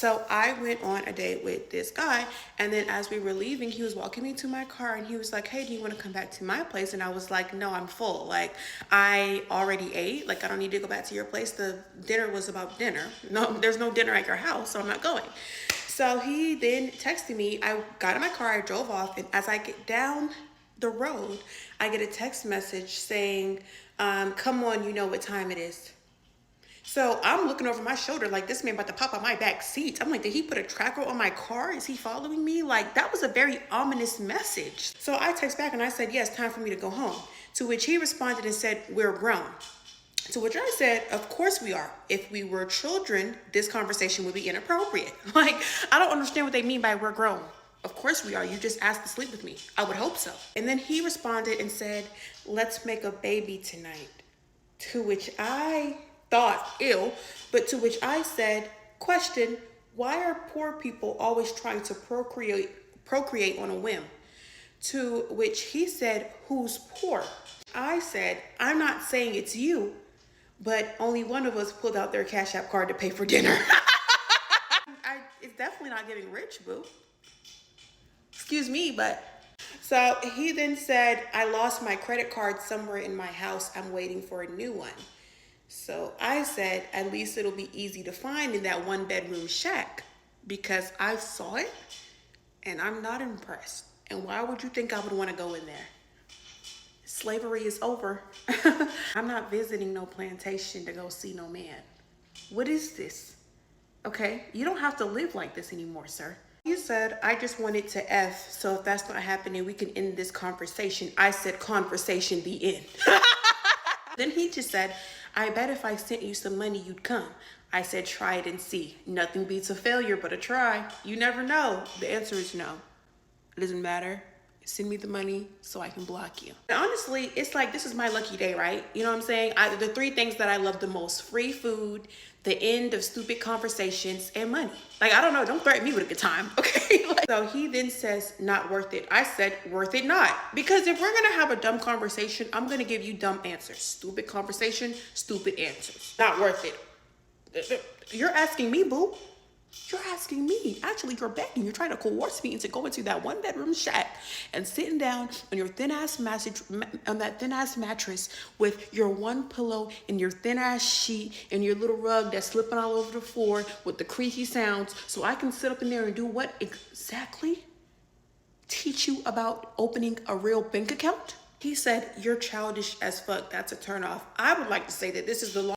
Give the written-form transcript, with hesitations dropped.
So I went on a date with this guy, and then as we were leaving, he was walking me to my car and he was like, hey, do you want to come back to my place? And I was like, no, I'm full. Like, I already ate. Like, I don't need to go back to your place. The dinner was about dinner. No, there's no dinner at your house, so I'm not going. So he then texted me. I got in my car, I drove off, and as I get down the road, I get a text message saying, come on, you know what time it is. So I'm looking over my shoulder like this man about to pop out my back seat. I'm like, did he put a tracker on my car? Is he following me? Like, that was a very ominous message. So I text back and I said, yes, time for me to go home. To which he responded and said, we're grown. To which I said, of course we are. If we were children, this conversation would be inappropriate. Like, I don't understand what they mean by we're grown. Of course we are. You just asked to sleep with me. I would hope so. And then he responded and said, let's make a baby tonight. To which I thought, ew, but to which I said, question, why are poor people always trying to procreate on a whim? To which he said, who's poor? I said, I'm not saying it's you, but only one of us pulled out their Cash App card to pay for dinner. It's definitely not getting rich, boo. Excuse me, but... So he then said, I lost my credit card somewhere in my house. I'm waiting for a new one. So I said, at least it'll be easy to find in that 1-bedroom shack, because I saw it and I'm not impressed. And why would you think I would want to go in there? Slavery is over. I'm not visiting no plantation to go see no man. What is this? Okay, you don't have to live like this anymore, sir. You said, I just wanted to F, so if that's not happening, we can end this conversation. I said, conversation, the end. Then he just said, I bet if I sent you some money, you'd come. I said, try it and see. Nothing beats a failure but a try. You never know. The answer is no. It doesn't matter. Send me the money so I can block you. And honestly, it's like, this is my lucky day, right? You know what I'm saying? The 3 things that I love the most: free food, the end of stupid conversations, and money. Like, I don't know, don't threaten me with a good time, okay? So he then says, not worth it. I said, worth it not. Because if we're gonna have a dumb conversation, I'm gonna give you dumb answers. Stupid conversation, stupid answers. Not worth it. You're asking me, boo. You're asking me. Actually, you're begging. You're trying to coerce me into going to that 1-bedroom shack and sitting down on your thin-ass mattress with your one pillow and your thin-ass sheet and your little rug that's slipping all over the floor with the creaky sounds, so I can sit up in there and do what exactly? Teach you about opening a real bank account? He said, you're childish as fuck. That's a turnoff. I would like to say that this is the